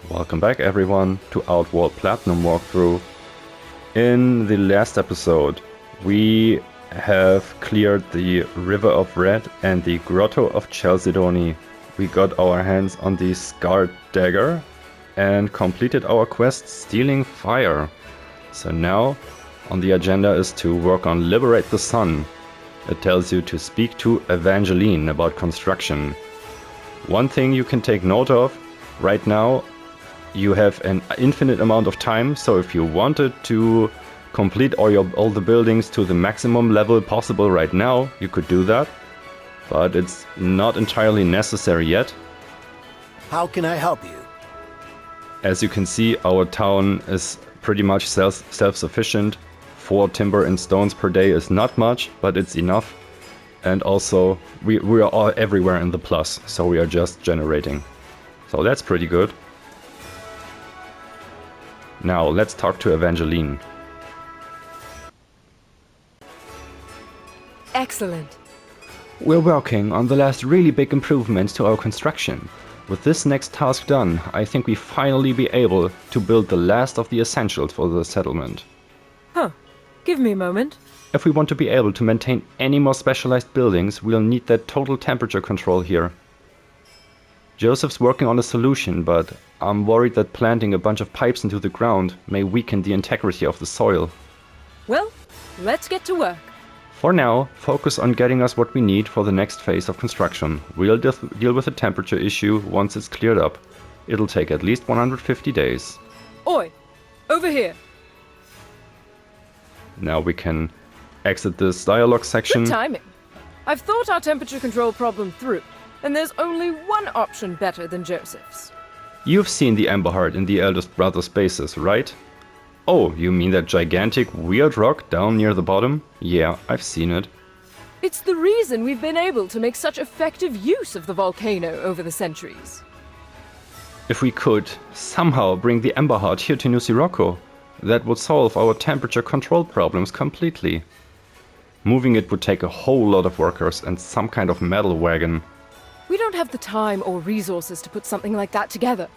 Welcome back everyone to Outworld Platinum walkthrough. In the last episode we have cleared the River of Red and the Grotto of Chalcedony. We got our hands on the Scarred Dagger and completed our quest Stealing Fire. So now on the agenda is to work on Liberate the Sun. It tells you to speak to Evangeline about construction. One thing you can take note of, right now you have an infinite amount of time, so if you wanted to complete all the buildings to the maximum level possible right now, you could do that. But it's not entirely necessary yet. How can I help you? As you can see, our town is pretty much self-sufficient. 4 timber and stones per day is not much, but it's enough. And also, we are all everywhere in the plus, so we are just generating. So that's pretty good. Now, let's talk to Evangeline. Excellent. We're working on the last really big improvements to our construction. With this next task done, I think we finally be able to build the last of the essentials for the settlement. Huh. Give me a moment. If we want to be able to maintain any more specialized buildings, we'll need that total temperature control here. Joseph's working on a solution, but I'm worried that planting a bunch of pipes into the ground may weaken the integrity of the soil. Well, let's get to work. For now, focus on getting us what we need for the next phase of construction. We'll deal with the temperature issue once it's cleared up. It'll take at least 150 days. Oi, over here. Now we can exit this dialogue section. Good timing. I've thought our temperature control problem through, and there's only one option better than Joseph's. You've seen the Ember Heart in the Eldest Brother's bases, right? Oh, you mean that gigantic weird rock down near the bottom? Yeah, I've seen it. It's the reason we've been able to make such effective use of the volcano over the centuries. If we could somehow bring the Ember Heart here to New Sirocco, that would solve our temperature control problems completely. Moving it would take a whole lot of workers and some kind of metal wagon. We don't have the time or resources to put something like that together.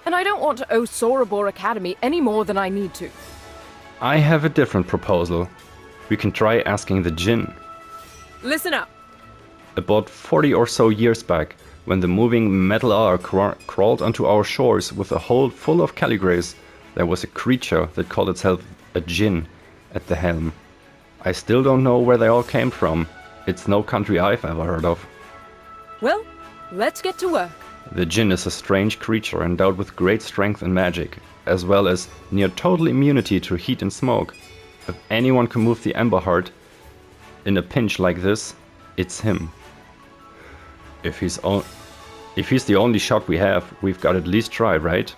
And I don't want to owe Sorobor Academy any more than I need to. I have a different proposal. We can try asking the Djinn. Listen up. About 40 or so years back, when the moving metal ark crawled onto our shores with a hold full of Calygreys, there was a creature that called itself a Djinn at the helm. I still don't know where they all came from. It's no country I've ever heard of. Well, let's get to work. The Djinn is a strange creature endowed with great strength and magic, as well as near total immunity to heat and smoke. If anyone can move the Ember Heart in a pinch like this, it's him. If he's the only shot we have, we've got to at least try, right?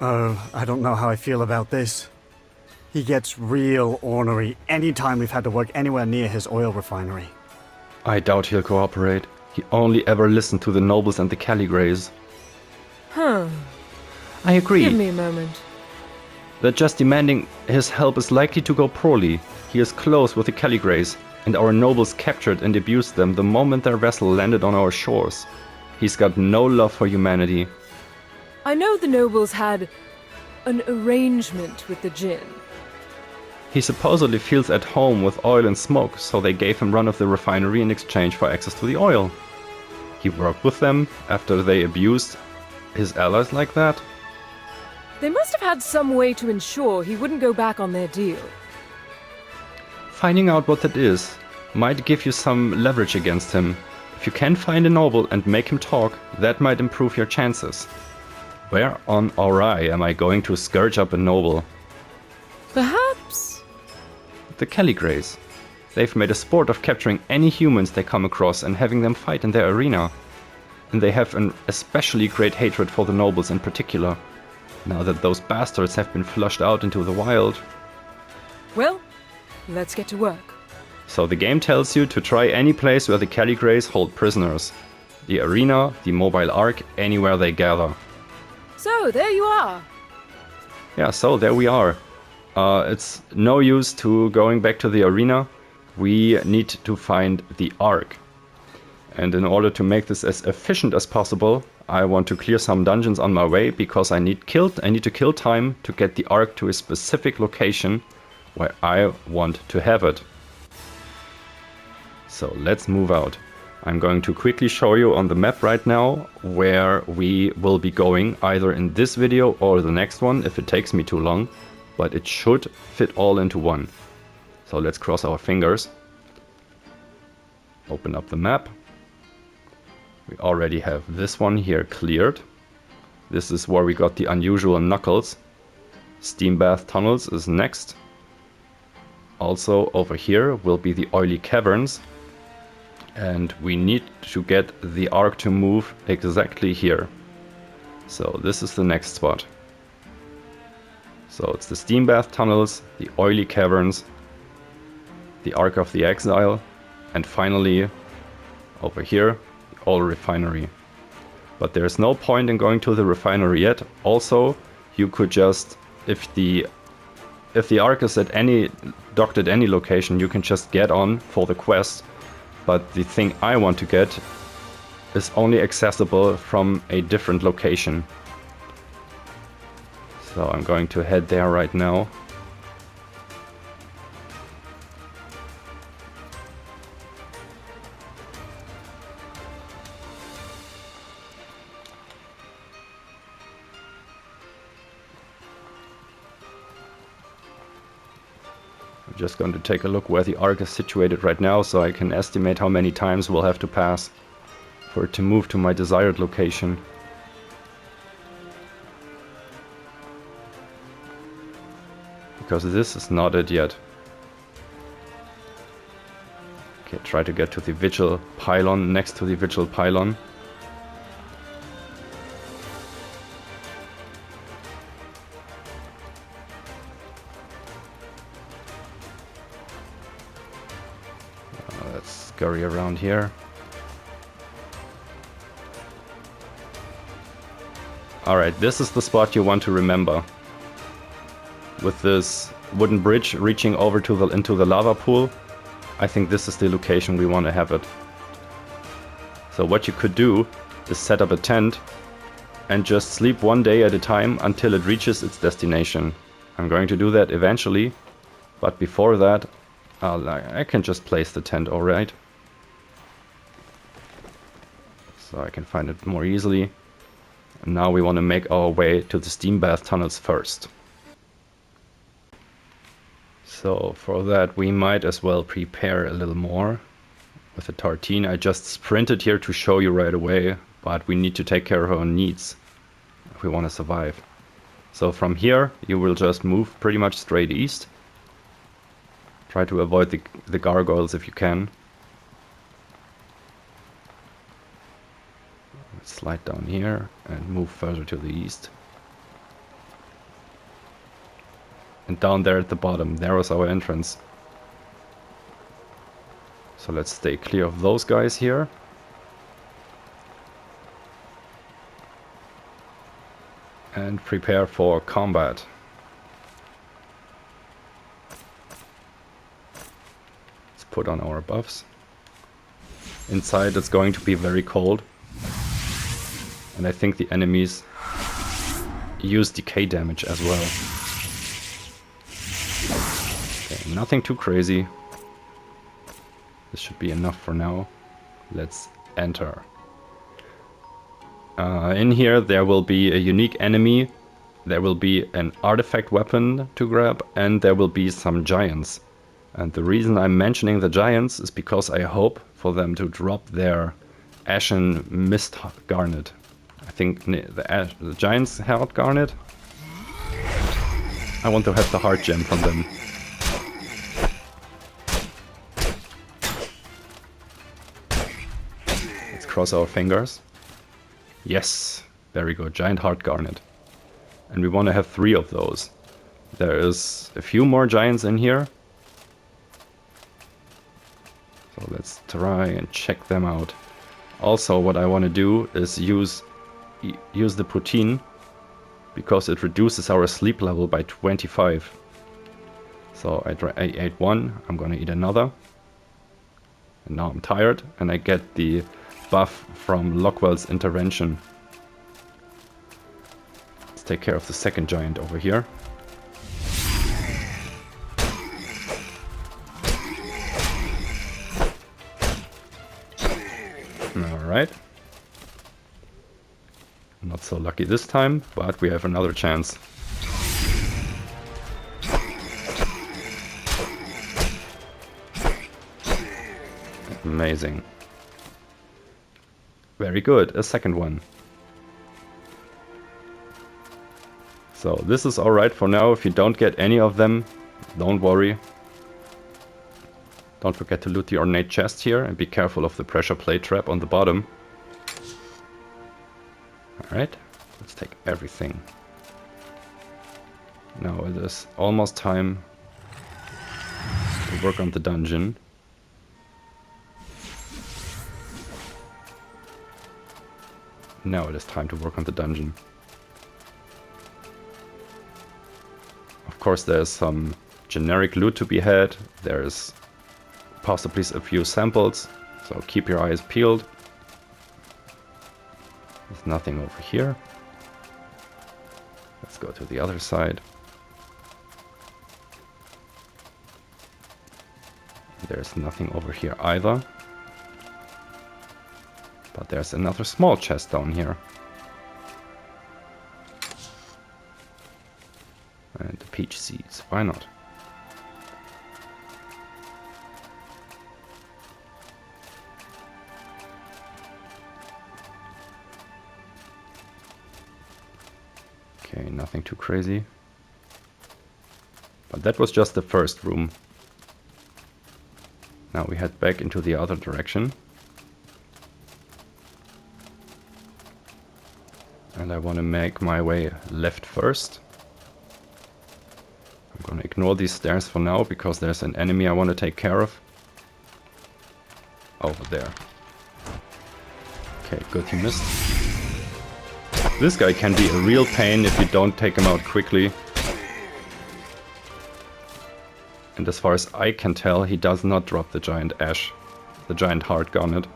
Oh, I don't know how I feel about this. He gets real ornery anytime we've had to work anywhere near his oil refinery. I doubt he'll cooperate. He only ever listened to the nobles and the Calygreys. Huh. I agree. Give me a moment. That just demanding his help is likely to go poorly. He is close with the Calygreys, and our nobles captured and abused them the moment their vessel landed on our shores. He's got no love for humanity. I know the nobles had an arrangement with the Djinn. He supposedly feels at home with oil and smoke, so they gave him run of the refinery in exchange for access to the oil. He worked with them after they abused his allies like that. They must have had some way to ensure he wouldn't go back on their deal. Finding out what that is might give you some leverage against him. If you can find a noble and make him talk, that might improve your chances. Where on Ori am I going to scourge up a noble? Perhaps? The Calygreys. They've made a sport of capturing any humans they come across and having them fight in their arena. And they have an especially great hatred for the nobles in particular. Now that those bastards have been flushed out into the wild. Well, let's get to work. So the game tells you to try any place where the Calygreys hold prisoners. The arena, the mobile ark, anywhere they gather. So, there you are. Yeah, so there we are. It's no use to going back to the arena. We need to find the ark. And in order to make this as efficient as possible, I want to clear some dungeons on my way because I need to kill time to get the arc to a specific location where I want to have it. So let's move out. I'm going to quickly show you on the map right now where we will be going, either in this video or the next one if it takes me too long, but it should fit all into one. So let's cross our fingers. Open up the map. We already have this one here cleared. This is where we got the unusual knuckles. Steam bath tunnels is next. Also over here will be the Oily Caverns. And we need to get the arc to move exactly here. So this is the next spot. So it's the Steam bath tunnels, the Oily Caverns, the Ark of the Exile, and finally over here, the Oil Refinery. But there's no point in going to the refinery yet. Also, you could just, if the Ark is docked at any location, you can just get on for the quest. But the thing I want to get is only accessible from a different location. So I'm going to head there right now. I'm just going to take a look where the arc is situated right now so I can estimate how many times we'll have to pass for it to move to my desired location. Because this is not it yet. Okay, try to get to the vigil pylon, next to the vigil pylon. Let's scurry around here. Alright, this is the spot you want to remember. With this wooden bridge reaching over to into the lava pool, I think this is the location we want to have it. So what you could do is set up a tent and just sleep one day at a time until it reaches its destination. I'm going to do that eventually, but before that, I can just place the tent, alright. So I can find it more easily. And now we want to make our way to the steam bath tunnels first. So for that we might as well prepare a little more with a tartine. I just sprinted here to show you right away, but we need to take care of our needs if we want to survive. So from here you will just move pretty much straight east. Try to avoid the gargoyles if you can. Let's slide down here and move further to the east. And down there at the bottom, there was our entrance. So let's stay clear of those guys here. And prepare for combat. Let's put on our buffs. Inside it's going to be very cold. And I think the enemies use decay damage as well. Okay, nothing too crazy. This should be enough for now. Let's enter. In here there will be a unique enemy, there will be an artifact weapon to grab, and there will be some giants. And the reason I'm mentioning the giants is because I hope for them to drop their Ashen Mist Garnet. I think the giants held Garnet. I want to have the heart gem from them. Let's cross our fingers. Yes, very good, giant heart garnet. And we want to have 3 of those. There is a few more giants in here. So let's try and check them out. Also what I want to do is use the protein, because it reduces our sleep level by 25. So I ate one, I'm gonna eat another. And now I'm tired and I get the buff from Lockwell's intervention. Let's take care of the second giant over here. Alright. Not so lucky this time, but we have another chance. Amazing. Very good, a second one. So this is alright for now. If you don't get any of them, don't worry. Don't forget to loot the ornate chest here and be careful of the pressure plate trap on the bottom. Alright, let's take everything. Now it is almost time to work on the dungeon. Now it is time to work on the dungeon. Of course there's some generic loot to be had. There's possibly a few samples, so keep your eyes peeled. There's nothing over here. Let's go to the other side. There's nothing over here either. But there's another small chest down here. And the peach seeds, why not? Okay, nothing too crazy. But that was just the first room. Now we head back into the other direction. And I want to make my way left first. I'm going to ignore these stairs for now because there's an enemy I want to take care of. Over there. Okay, good, he missed. This guy can be a real pain if you don't take him out quickly. And as far as I can tell, he does not drop the giant ash, the giant heart garnet.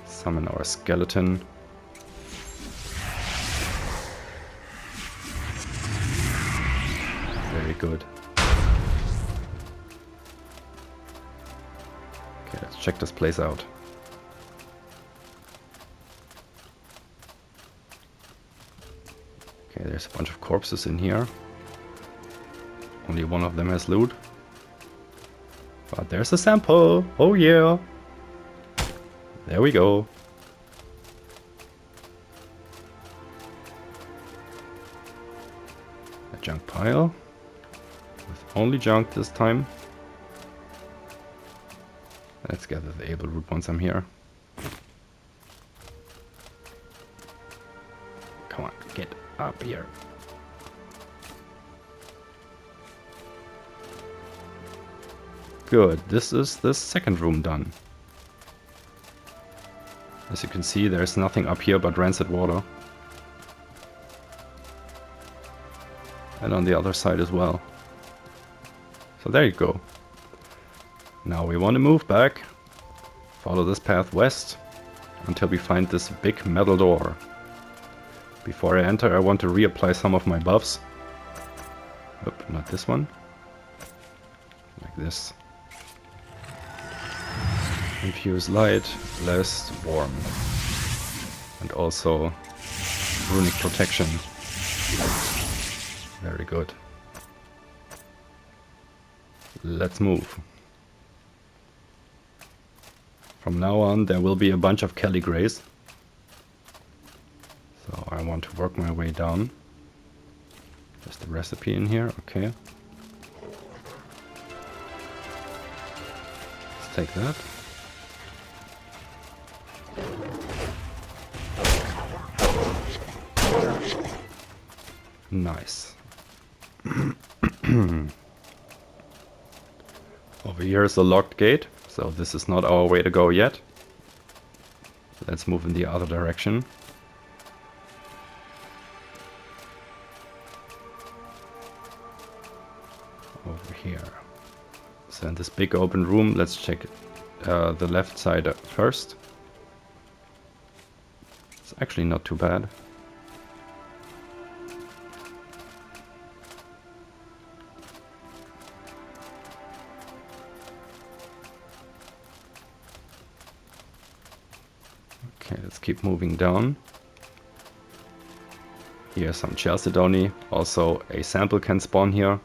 Summon our skeleton. Very good. Okay, let's check this place out. Okay, there's a bunch of corpses in here. Only one of them has loot. But there's a sample! Oh yeah! There we go. A junk pile. With only junk this time. Let's gather the able root once I'm here. Come on, get up here. Good, this is the second room done. As you can see, there's nothing up here but rancid water. And on the other side as well. So there you go. Now we want to move back. Follow this path west until we find this big metal door. Before I enter, I want to reapply some of my buffs. Oop, not this one. Like this. Infuse light, less warm. And also runic protection. Very good. Let's move. From now on there will be a bunch of Calygreys. So I want to work my way down. There's the recipe in here, okay. Let's take that. Nice. Over here is a locked gate, so this is not our way to go yet. Let's move in the other direction. Over here. So in this big open room, let's check the left side first. It's actually not too bad. Okay, let's keep moving down. Here's some chalcedony. Also, a sample can spawn here,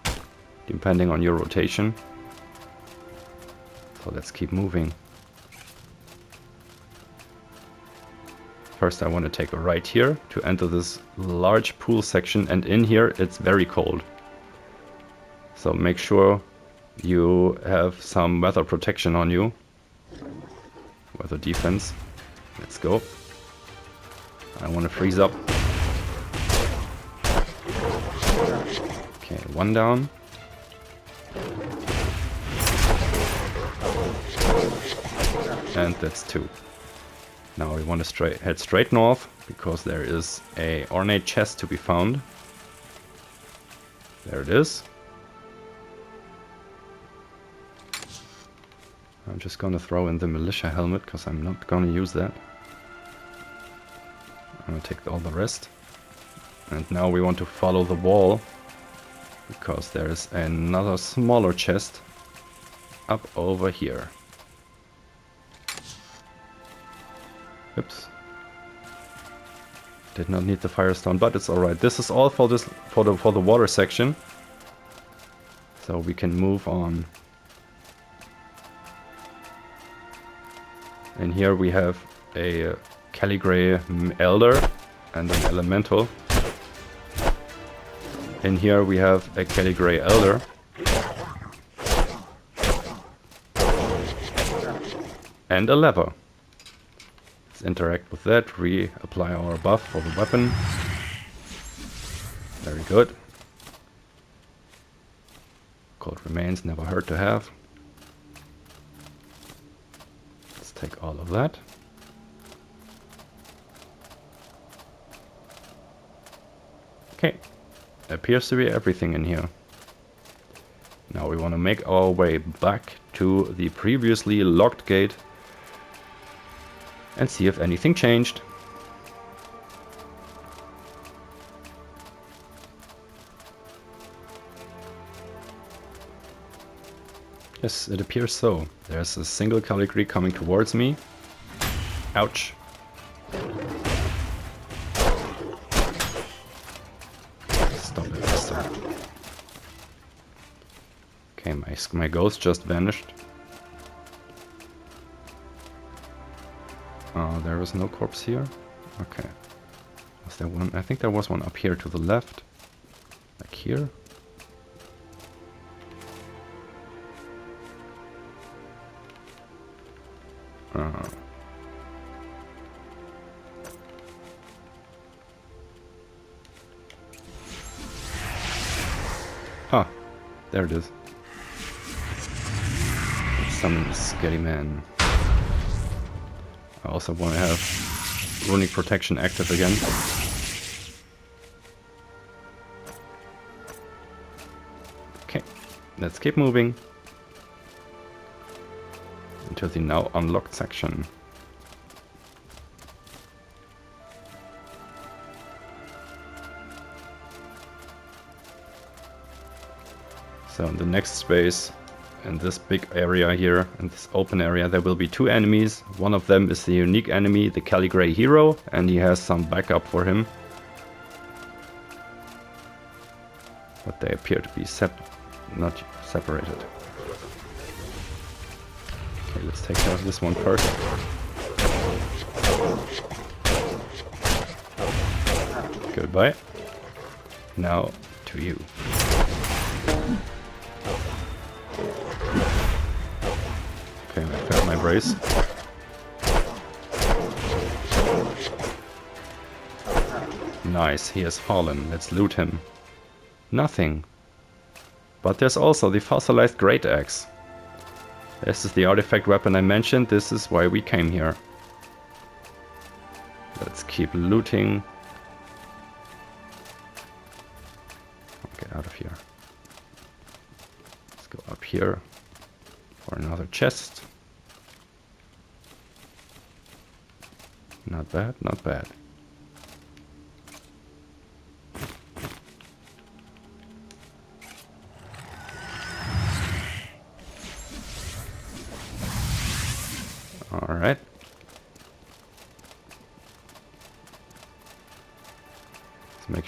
depending on your rotation. So let's keep moving. First I want to take a right here to enter this large pool section, and in here it's very cold. So make sure you have some weather protection on you. Weather defense. Let's go. I want to freeze up. Okay, one down. And that's two. Now we want to head straight north, because there is a ornate chest to be found. There it is. I'm just gonna throw in the militia helmet, because I'm not gonna use that. I'm gonna take all the rest. And now we want to follow the wall, because there is another smaller chest up over here. Oops. Did not need the firestone, but it's alright. This is all for the water section. So we can move on. And here we have a Calygrey Elder and an Elemental. In here we have a Calygrey Elder. And a lever. Let's interact with that, reapply our buff for the weapon. Very good. Cold remains, never hurt to have. Let's take all of that. Okay, appears to be everything in here. Now we want to make our way back to the previously locked gate and see if anything changed. Yes, it appears so. There's a single Calygrey coming towards me. Ouch. Stop it, mister. Okay, my ghost just vanished. There was no corpse here. Okay. Was there one? I think there was one up here to the left. Like here. Ah, there it is. Let's summon the Scary Man. I also want to have runic protection active again. Okay, let's keep moving into the now unlocked section. So in the next space, in this big area here, in this open area, there will be two enemies. One of them is the unique enemy, the Calygrey hero, and he has some backup for him. But they appear to be not separated. Okay, let's take care of this one first. Goodbye. Now to you. Okay, I failed my brace. Nice, he has fallen. Let's loot him. Nothing. But there's also the Fossilized Greataxe. This is the artifact weapon I mentioned. This is why we came here. Let's keep looting. Get out of here. Let's go up here for another chest. Not bad, not bad.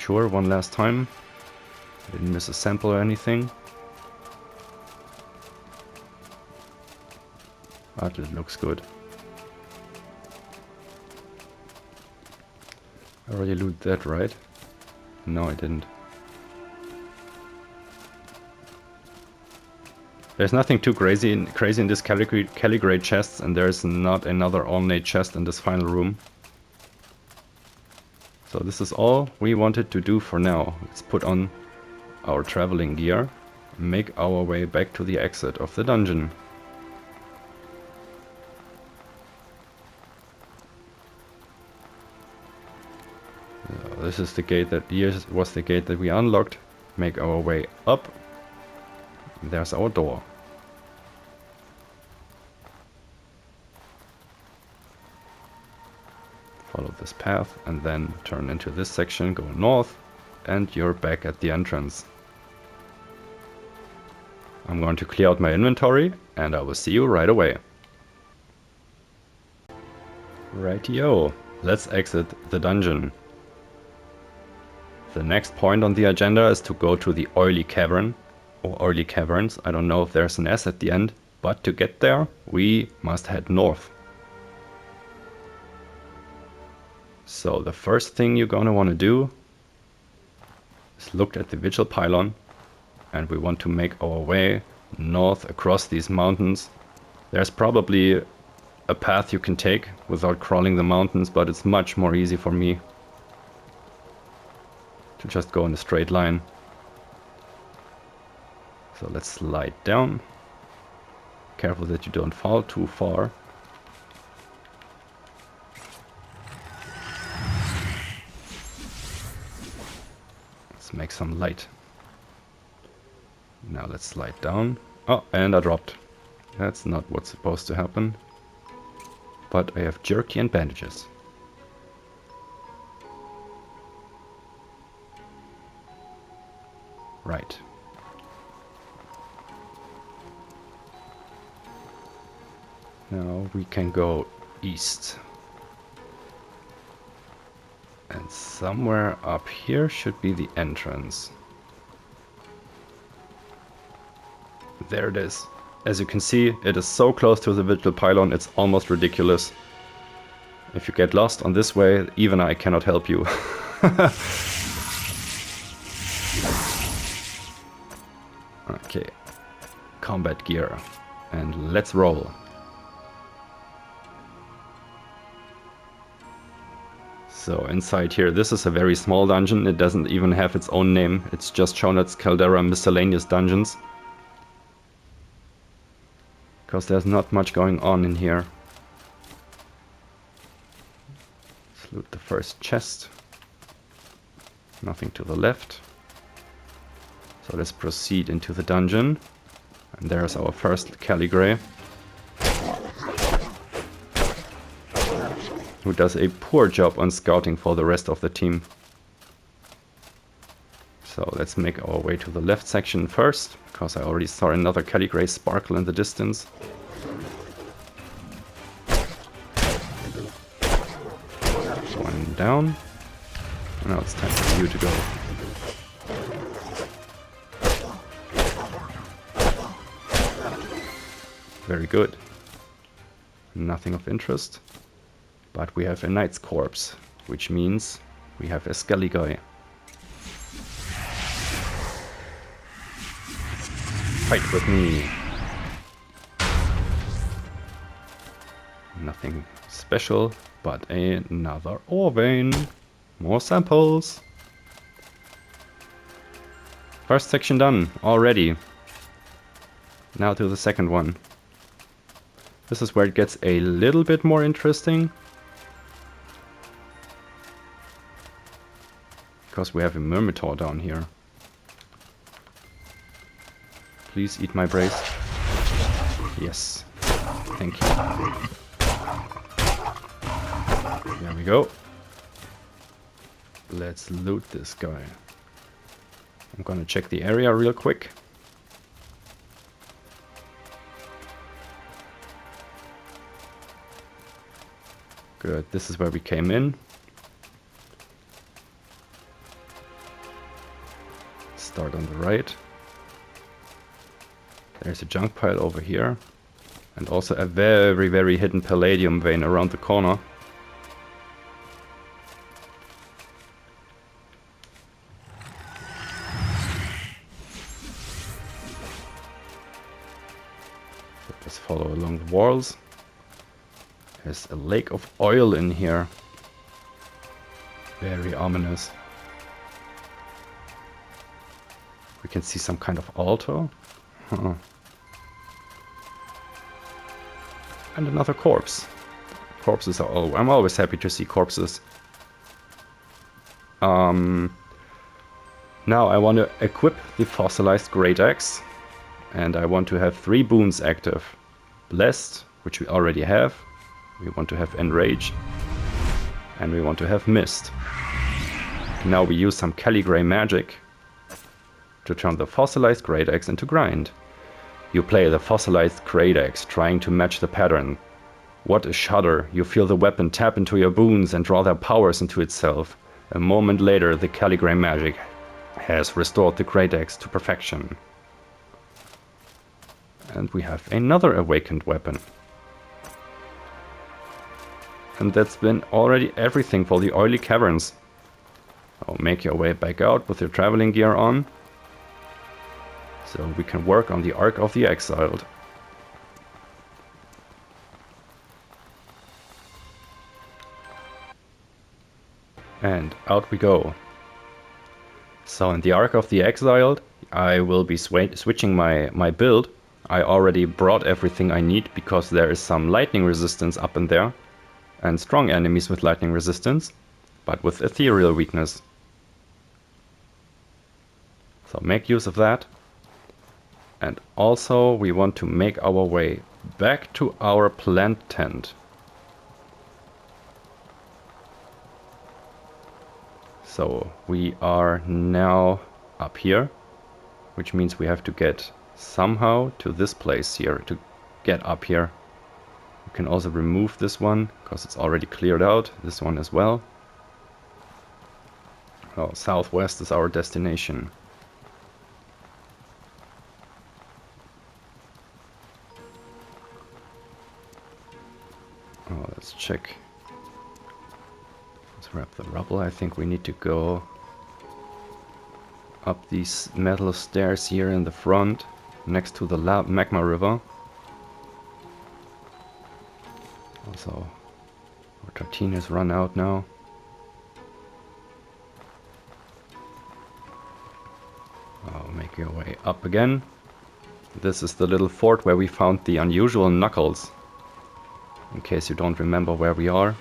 sure one last time. Didn't miss a sample or anything. But it looks good. I already looted that, right? No, I didn't. There's nothing too crazy in this Calygrey chests, and there's not another ornate chest in this final room. So this is all we wanted to do for now. Let's put on our traveling gear and make our way back to the exit of the dungeon. So this is the gate that was the gate that we unlocked. Make our way up. There's our door. Follow this path and then turn into this section, go north, and you're back at the entrance. I'm going to clear out my inventory and I will see you right away. Rightio, let's exit the dungeon. The next point on the agenda is to go to the Oily Cavern, or Oily Caverns. I don't know if there's an S at the end, but to get there we must head north. So the first thing you're gonna want to do is look at the vigil pylon, and we want to make our way north across these mountains. There's probably a path you can take without crawling the mountains, but it's much more easy for me to just go in a straight line. So let's slide down. Careful that you don't fall too far. Let's make some light. Now let's slide down. Oh, and I dropped. That's not what's supposed to happen. But I have jerky and bandages. Right. Now we can go east. And somewhere up here should be the entrance. There it is. As you can see, it is so close to the vigil pylon, it's almost ridiculous. If you get lost on this way, even I cannot help you. Okay, combat gear, and let's roll. So inside here, this is a very small dungeon. It doesn't even have its own name. It's just shown as Caldera Miscellaneous Dungeons. Because there's not much going on in here. Let's loot the first chest. Nothing to the left. So let's proceed into the dungeon. And there's our first Calygrey, who does a poor job on scouting for the rest of the team. So let's make our way to the left section first, because I already saw another Calygrey sparkle in the distance. One down. Now it's time for you to go. Very good. Nothing of interest. But we have a Knight's Corpse, which means we have a Skelly guy. Fight with me. Nothing special, but another ore vein. More samples. First section done already. Now to the second one. This is where it gets a little bit more interesting. Because we have a Myrmidor down here. Please eat my brace. Yes. Thank you. There we go. Let's loot this guy. I'm gonna check the area real quick. Good, this is where we came in. start on the right. There's a junk pile over here. And also a very, very hidden palladium vein around the corner. Let's follow along the walls. There's a lake of oil in here. Very ominous. We can see some kind of altar. Huh. And another corpse. Corpses are all... I'm always happy to see corpses. Now I want to equip the Fossilized Greataxe. And I want to have 3 boons active. Blessed, which we already have. We want to have Enrage. And we want to have Mist. Now we use some Calygrey magic to turn the Fossilized Greataxe into Grind. You play the Fossilized Greataxe, trying to match the pattern. What a shudder! You feel the weapon tap into your boons and draw their powers into itself. A moment later, the Calygrey magic has restored the Greataxe to perfection. And we have another awakened weapon. And that's been already everything for the Oily Caverns. So make your way back out with your traveling gear on. So we can work on the Ark of the Exiled. And out we go. So in the Ark of the Exiled, I will be switching my build. I already brought everything I need because there is some lightning resistance up in there. And strong enemies with lightning resistance, but with ethereal weakness. So make use of that. And also we want to make our way back to our plant tent. So we are now up here, which means we have to get somehow to this place here to get up here. We can also remove this one because it's already cleared out, this one as well. Oh, southwest is our destination. Oh, let's check. Let's wrap the rubble. I think we need to go up these metal stairs here in the front, next to the Magma river. Also, our tartine has run out now. Oh, make your way up again. This is the little fort where we found the unusual knuckles. In case you don't remember where we are.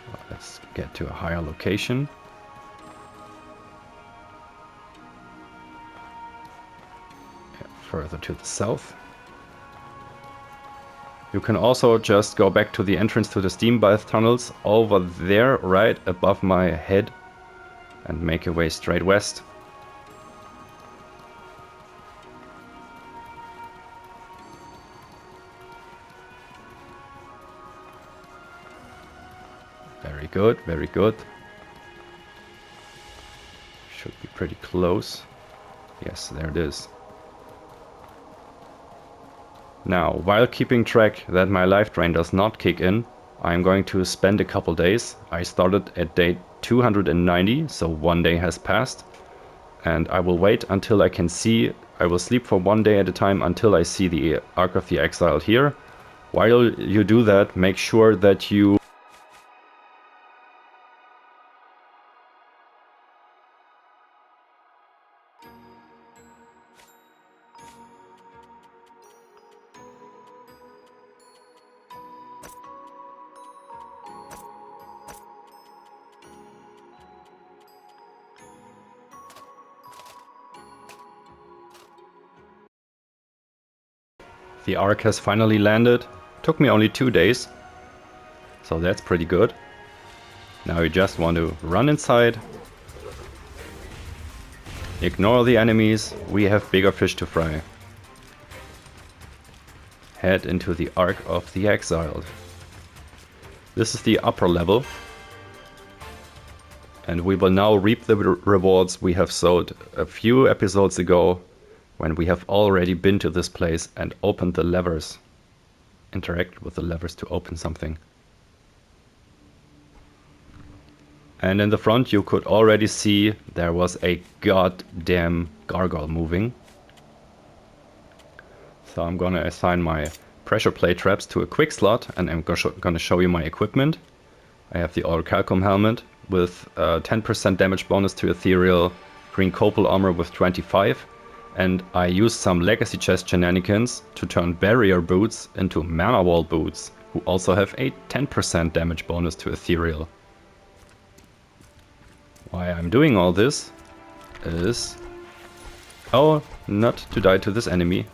Well, let's get to a higher location. Yeah, further to the south. You can also just go back to the entrance to the steam bath tunnels over there, right above my head, and make your way straight west. Very good, very good. Should be pretty close. Yes, there it is. Now, while keeping track that my life drain does not kick in, I'm going to spend a couple days. I started at day 290, so 1 day has passed. And I will wait until I can see, I will sleep for 1 day at a time until I see the Ark of the Exiled here. While you do that, make sure that you The Ark has finally landed. Took me only 2 days. So that's pretty good. Now you just want to run inside. Ignore the enemies. We have bigger fish to fry. Head into the Ark of the Exiled. This is the upper level. And we will now reap the rewards we have sowed a few episodes ago, when we have already been to this place and opened the levers. Interact with the levers to open something. And in the front you could already see there was a goddamn gargoyle moving. So I'm gonna assign my pressure plate traps to a quick slot, and I'm gonna show you my equipment. I have the Orichalcum helmet with 10% damage bonus to ethereal, green copal armor with 25, and I used some legacy chest shenanigans to turn barrier boots into mana wall boots, who also have a 10% damage bonus to ethereal. Why I'm doing all this is... oh, not to die to this enemy.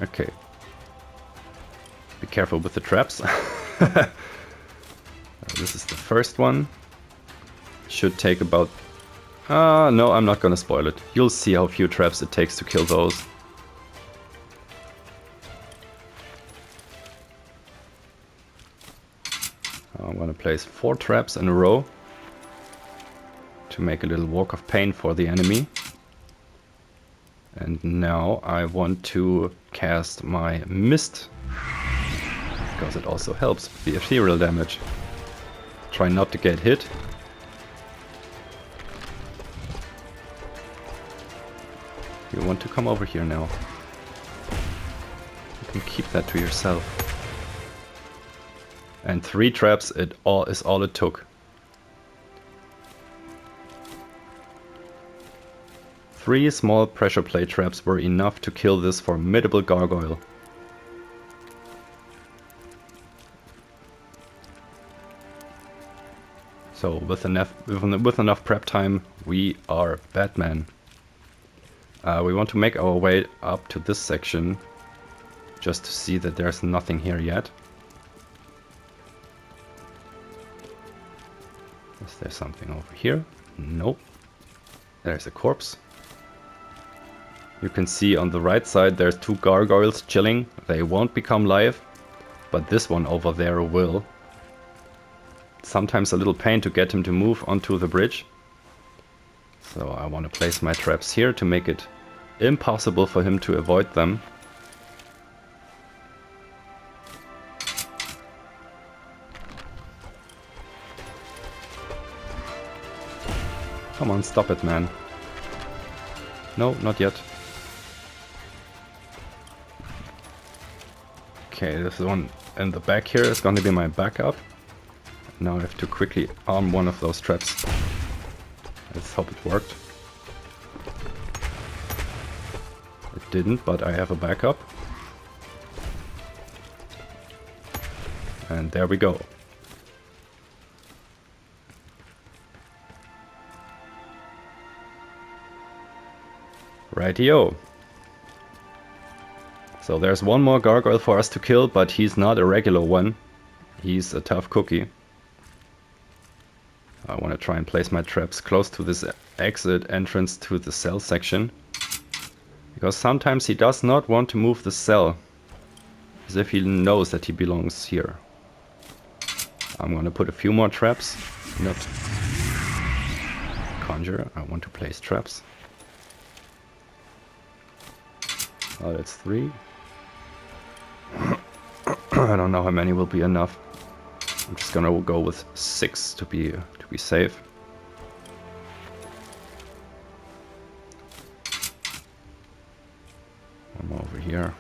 Okay. Be careful with the traps. This is the first one. Should take about... no, I'm not gonna spoil it. You'll see how few traps it takes to kill those. I'm gonna place 4 traps in a row to make a little walk of pain for the enemy. And now I want to cast my mist, because it also helps with the ethereal damage. Try not to get hit. You want to come over here now. You can keep that to yourself. And 3 traps is all it took. 3 small pressure plate traps were enough to kill this formidable gargoyle. So with enough prep time, we are Batman. We want to make our way up to this section, just to see that there's nothing here yet. Is there something over here? Nope. There's a corpse. You can see on the right side there's 2 gargoyles chilling. They won't become live, but this one over there will. Sometimes a little pain to get him to move onto the bridge. So I want to place my traps here to make it impossible for him to avoid them. Come on, stop it, man. No, not yet. Okay, this one in the back here is going to be my backup. Now I have to quickly arm one of those traps. Let's hope it worked. It didn't, but I have a backup. And there we go. Rightio. So there's one more gargoyle for us to kill, but he's not a regular one. He's a tough cookie. I want to try and place my traps close to this exit entrance to the cell section. Because sometimes he does not want to move the cell. As if he knows that he belongs here. I'm going to put a few more traps. Not conjure, I want to place traps. Oh, that's 3. I don't know how many will be enough. I'm just gonna go with 6 to be safe. One more over here.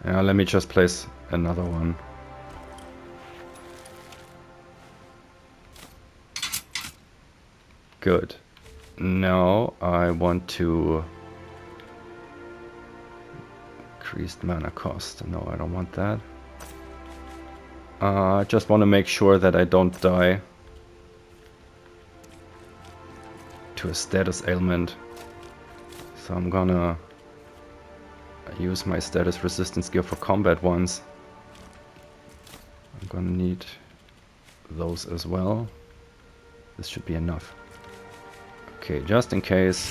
Yeah, let me just place another one. Good. Now I want to increased mana cost. No, I don't want that. I just want to make sure that I don't die to a status ailment. So I'm gonna use my status resistance gear for combat ones. I'm gonna need those as well. This should be enough. Okay, just in case.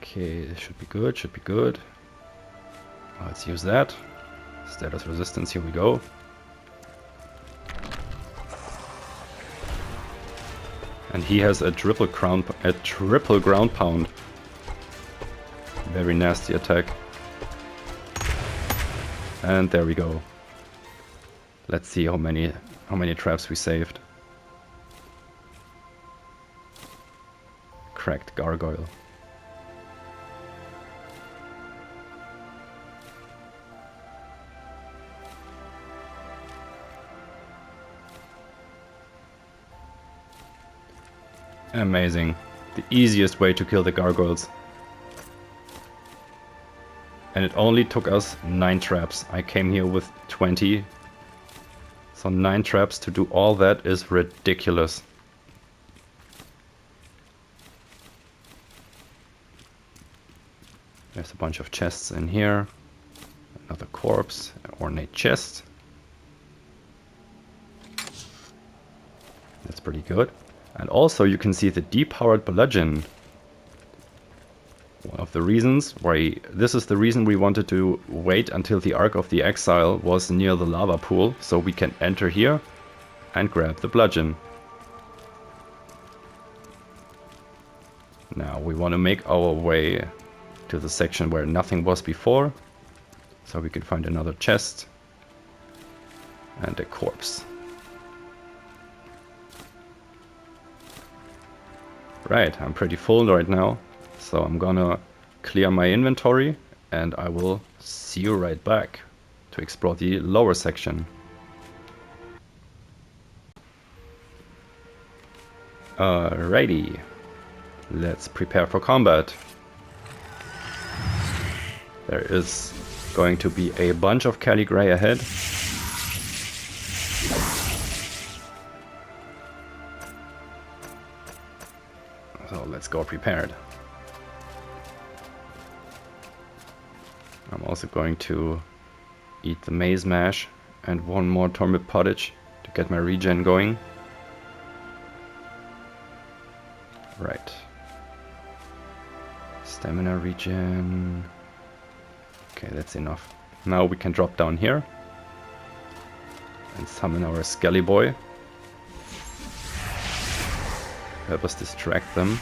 Okay, this should be good, should be good. Let's use that. Status resistance, here we go. And he has a triple ground pound. Very nasty attack. And there we go. Let's see how many traps we saved. Cracked Gargoyle. Amazing. The easiest way to kill the gargoyles. And it only took us 9 traps. I came here with 20. So 9 traps to do all that is ridiculous. There's a bunch of chests in here. Another corpse, an ornate chest. That's pretty good. And also you can see the depowered bludgeon. One of the reasons why, this is the reason we wanted to wait until the Ark of the Exile was near the lava pool, so we can enter here and grab the bludgeon. Now we want to make our way to the section where nothing was before, so we can find another chest and a corpse. Right, I'm pretty full right now, so I'm gonna clear my inventory and I will see you right back to explore the lower section. Alrighty, let's prepare for combat. There is going to be a bunch of Calygrey ahead. So let's go prepared. I'm also going to eat the maize mash and one more turnip pottage to get my regen going. Right. Stamina regen. Okay, that's enough. Now we can drop down here and summon our Skelly Boy. Help us distract them.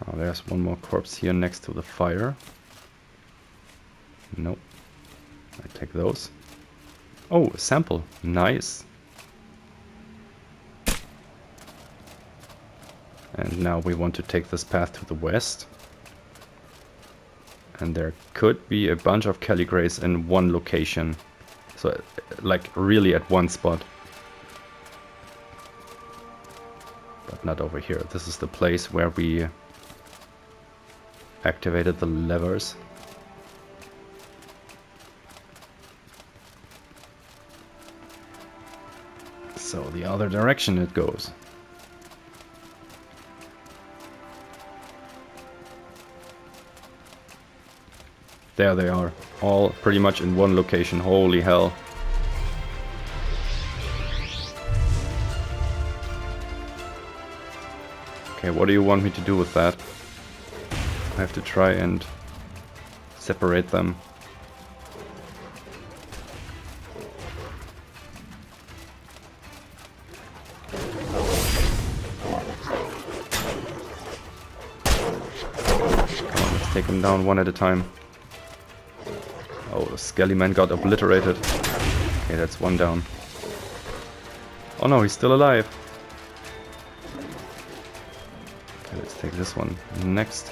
Oh, there's one more corpse here next to the fire. Nope. I take those. Oh, a sample. Nice. And now we want to take this path to the west. And there could be a bunch of Calygreys in one location. So, like, really at one spot. But not over here. This is the place where we activated the levers. So, the other direction it goes. There they are, all pretty much in one location. Holy hell. Okay, what do you want me to do with that? I have to try and separate them. Come on, let's take them down one at a time. Oh, the Skelly Man got obliterated. Okay, that's one down. Oh no, he's still alive. Okay, let's take this one next.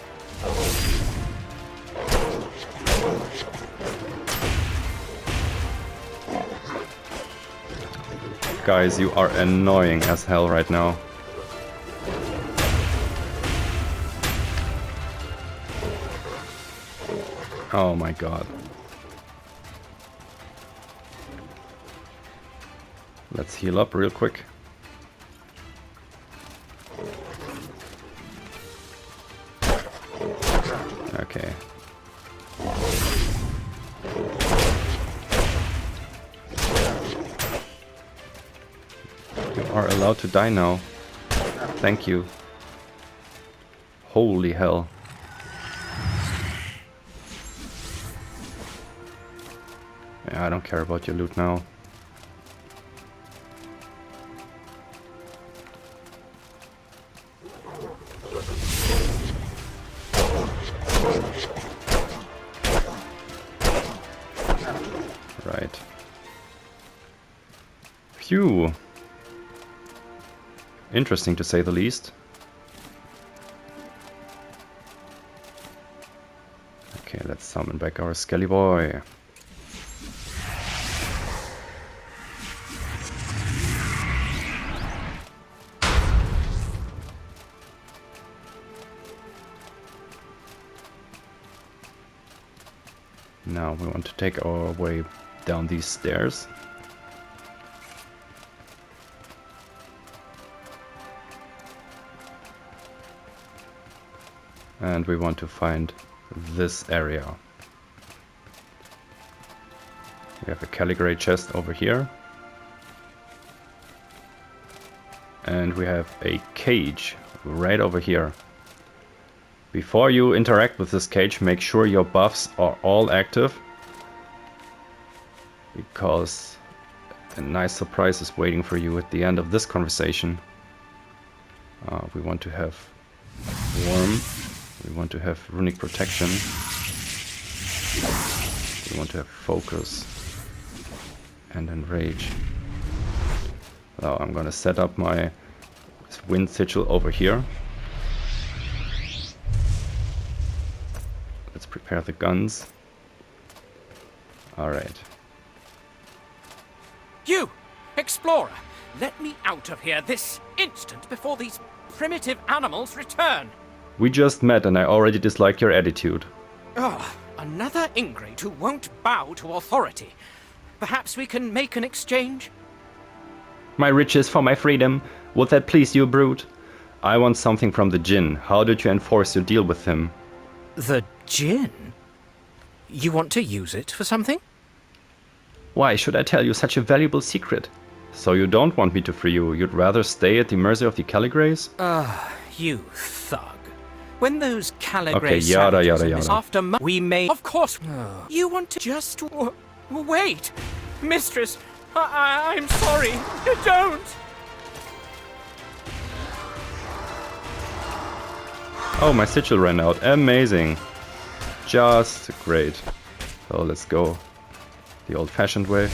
Guys, you are annoying as hell right now. Oh my god. Let's heal up real quick. Okay. You are allowed to die now. thank you. Holy hell. Yeah, I don't care about your loot now. Right. Phew. Interesting to say the least. Okay, let's summon back our Skelly boy. Now we want to take our way down these stairs. And we want to find this area. We have a Calygrey chest over here. And we have a cage right over here. Before you interact with this cage, make sure your buffs are all active, because a nice surprise is waiting for you at the end of this conversation. We want to have Warm, we want to have Runic Protection, we want to have Focus, and Enrage. Now I'm gonna set up my Wind Sigil over here. Let's prepare the guns. Alright. You! Explorer! Let me out of here this instant before these primitive animals return! We just met and I already dislike your attitude. Oh, another ingrate who won't bow to authority. Perhaps we can make an exchange? My riches for my freedom. Would that please you, brute? I want something from the Djinn. How did you enforce your deal with him? The Djinn? You want to use it for something? Why should I tell you such a valuable secret? So you don't want me to free you? You'd rather stay at the mercy of the Calygreys? You thug. When those Calygrey Okay, yada yada yada. After we may... Of course. You want to just... wait. Mistress, I'm sorry. Don't. Oh, my sigil ran out. Amazing. Just great. So let's go the old-fashioned way.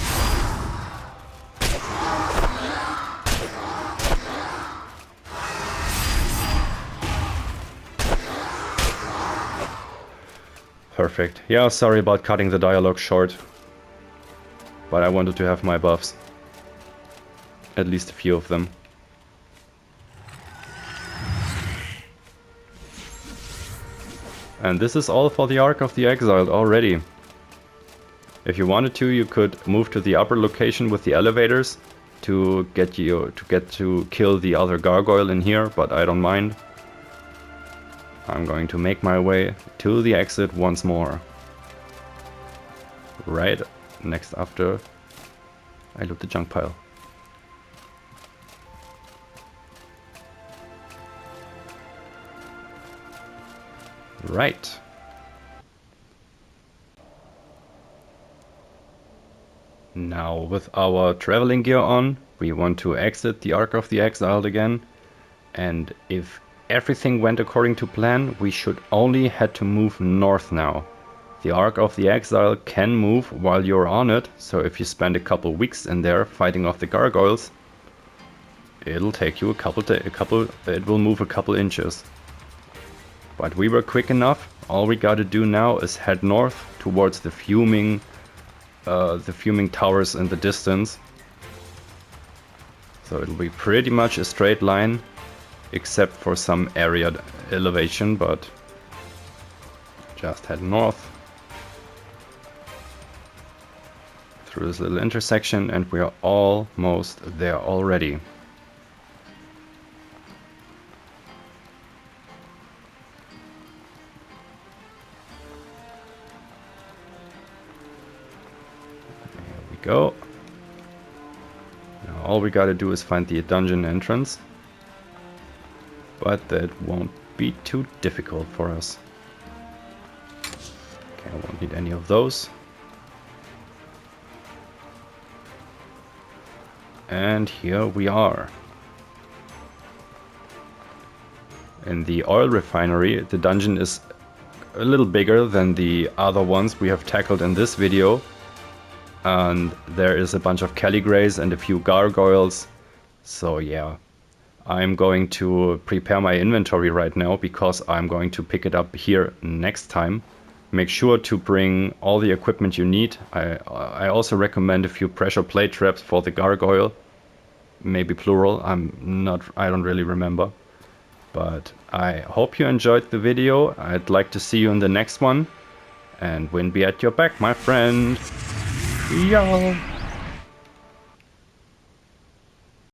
Perfect. Yeah, sorry about cutting the dialogue short. But I wanted to have my buffs. At least a few of them. And this is all for the Ark of the Exiled already. If you wanted to, you could move to the upper location with the elevators to get to kill the other gargoyle in here, but I don't mind. I'm going to make my way to the exit once more. Right next after I loot the junk pile. Right. Now with our traveling gear on, we want to exit the Ark of the Exiled again. And if everything went according to plan, we should only had to move north now. The Ark of the Exile can move while you're on it, so if you spend a couple weeks in there fighting off the gargoyles, it'll take you it will move a couple inches. But we were quick enough. All we gotta do now is head north towards the fuming towers in the distance. So it'll be pretty much a straight line, except for some area elevation, but just head north through this little intersection and we are almost there already. There we go. Now all we gotta do is find the dungeon entrance. but that won't be too difficult for us. Okay, I won't need any of those. And here we are. In the Oil Refinery, the dungeon is a little bigger than the other ones we have tackled in this video. And there is a bunch of Calygreys and a few gargoyles. So yeah, I'm going to prepare my inventory right now because I'm going to pick it up here next time. Make sure to bring all the equipment you need. I also recommend a few pressure plate traps for the gargoyle. Maybe plural, I don't really remember. But I hope you enjoyed the video. I'd like to see you in the next one. And wind be at your back, my friend. Yeah.